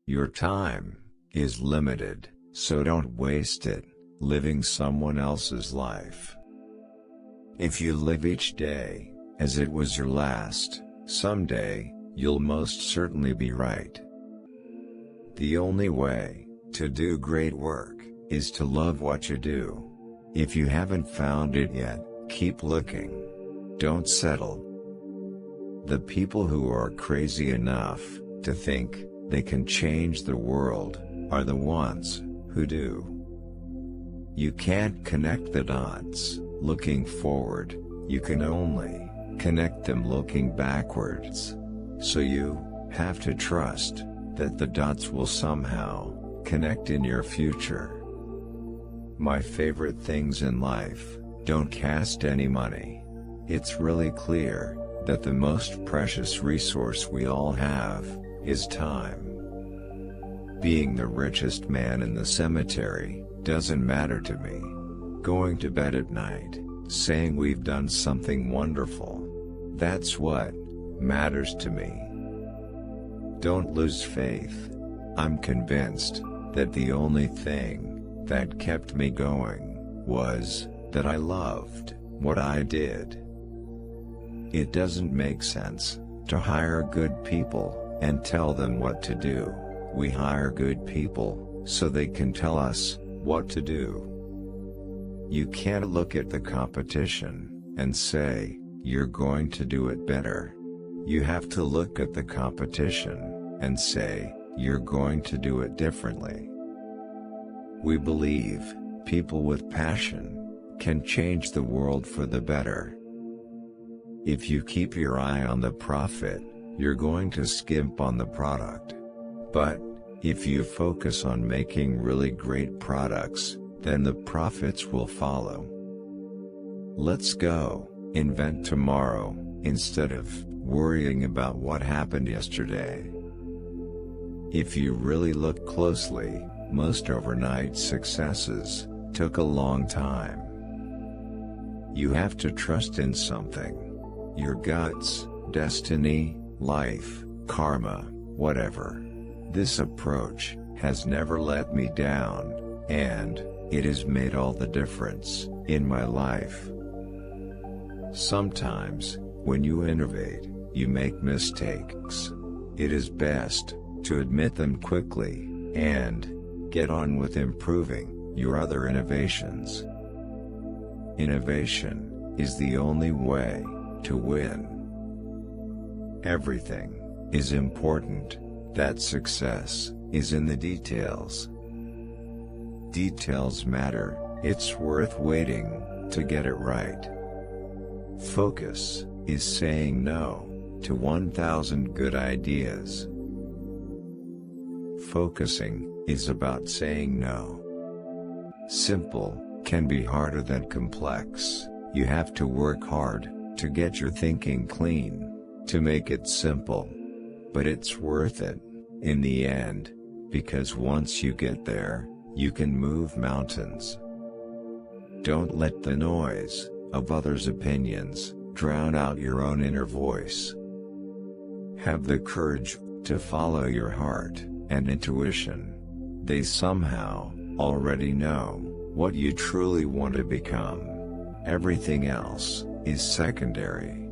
Your time is limited, so don't waste it living someone else's life. If you live each day as it was your last, someday you'll most certainly be right. The only way to do great work is to love what you do. If you haven't found it yet, keep looking. Don't settle. The people who are crazy enough to think they can change the world are the ones who do. You can't connect the dots looking forward, you can only connect them looking backwards. So you have to trust that the dots will somehow connect in your future. My favorite things in life: don't cast any money. It's really clear that the most precious resource we all have is time. Being the richest man in the cemetery doesn't matter to me. Going to bed at night, saying we've done something wonderful, that's what matters to me. Don't lose faith. I'm convinced that the only thing that kept me going was that I loved what I did. It doesn't make sense to hire good people and tell them what to do. We hire good people so they can tell us what to do. You can't look at the competition and say, "You're going to do it better." You have to look at the competition and say, "You're going to do it differently." We believe people with passion can change the world for the better. If you keep your eye on the profit, you're going to skimp on the product. But if you focus on making really great products, then the profits will follow. Let's go invent tomorrow instead of worrying about what happened yesterday. If you really look closely, most overnight successes took a long time. You have to trust in something. Your guts, destiny, life, karma, whatever. This approach has never let me down, and it has made all the difference in my life. Sometimes, when you innovate, you make mistakes. It is best to admit them quickly and get on with improving your other innovations. Innovation is the only way to win. Everything is important. That success is in the details. Details matter. It's worth waiting to get it right. Focus is saying no to 1,000 good ideas. Focusing is about saying no. Simple can be harder than complex. You have to work hard to get your thinking clean, to make it simple. But it's worth it in the end, because once you get there, you can move mountains. Don't let the noise of others' opinions drown out your own inner voice. Have the courage to follow your heart and intuition. They somehow already know what you truly want to become. Everything else is secondary.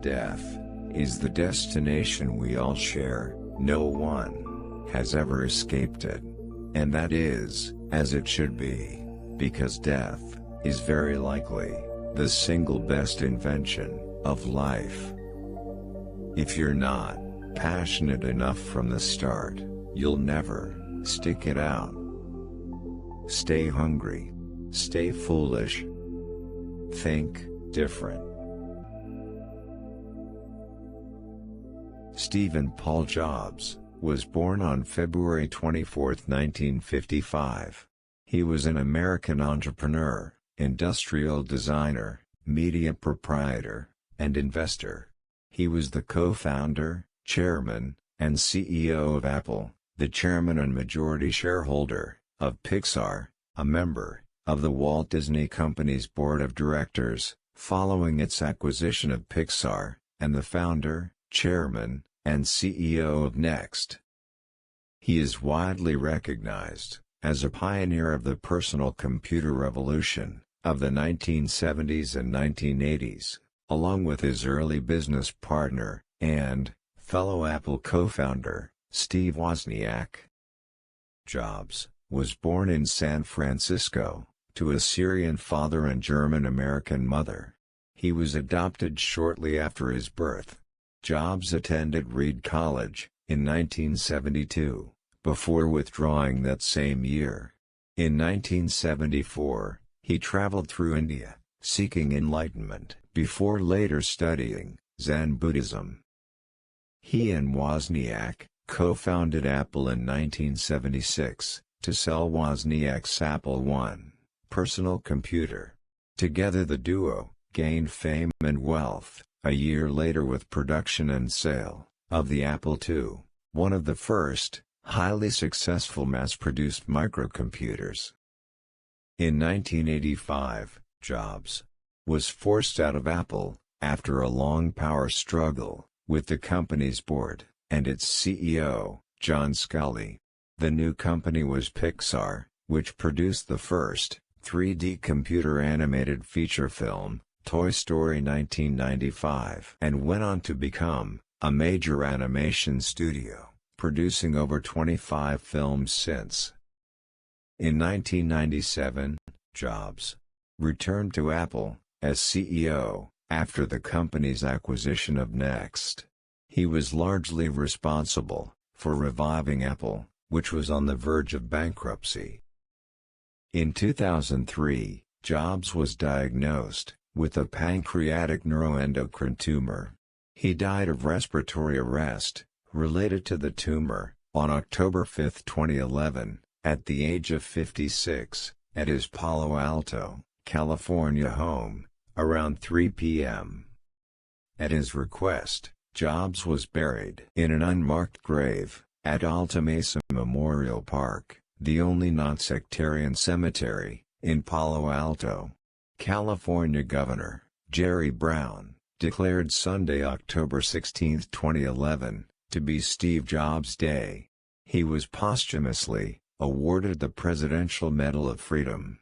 Death is the destination we all share. No one has ever escaped it. And that is as it should be, because death is very likely the single best invention of life. If you're not passionate enough from the start, you'll never stick it out. Stay hungry. Stay foolish. Think different. Stephen Paul Jobs was born on February 24, 1955. He was an American entrepreneur, industrial designer, media proprietor, and investor. He was the co-founder, chairman, and CEO of Apple, the chairman and majority shareholder of Pixar, a member of the Walt Disney Company's board of directors, following its acquisition of Pixar, and the founder, chairman, and CEO of Next. He is widely recognized as a pioneer of the personal computer revolution of the 1970s and 1980s, along with his early business partner and fellow Apple co-founder, Steve Wozniak. Jobs was born in San Francisco, to a Syrian father and German-American mother. He was adopted shortly after his birth. Jobs attended Reed College in 1972, before withdrawing that same year. In 1974, he traveled through India, seeking enlightenment, before later studying Zen Buddhism. He and Wozniak co-founded Apple in 1976, to sell Wozniak's Apple I personal computer. Together the duo gained fame and wealth a year later with production and sale of the Apple II, one of the first highly successful mass-produced microcomputers. In 1985, Jobs was forced out of Apple after a long power struggle with the company's board and its CEO, John Sculley. The new company was Pixar, which produced the first 3D computer animated feature film, Toy Story 1995, and went on to become a major animation studio, producing over 25 films since. In 1997, Jobs returned to Apple as CEO after the company's acquisition of Next. He was largely responsible for reviving Apple, which was on the verge of bankruptcy. In 2003, Jobs was diagnosed with a pancreatic neuroendocrine tumor. He died of respiratory arrest related to the tumor on October 5, 2011, at the age of 56, at his Palo Alto, California home, around 3 p.m. At his request, Jobs was buried in an unmarked grave at Alta Mesa Memorial Park, the only non-sectarian cemetery in Palo Alto. California Governor Jerry Brown declared Sunday, October 16, 2011, to be Steve Jobs Day. He was posthumously awarded the Presidential Medal of Freedom.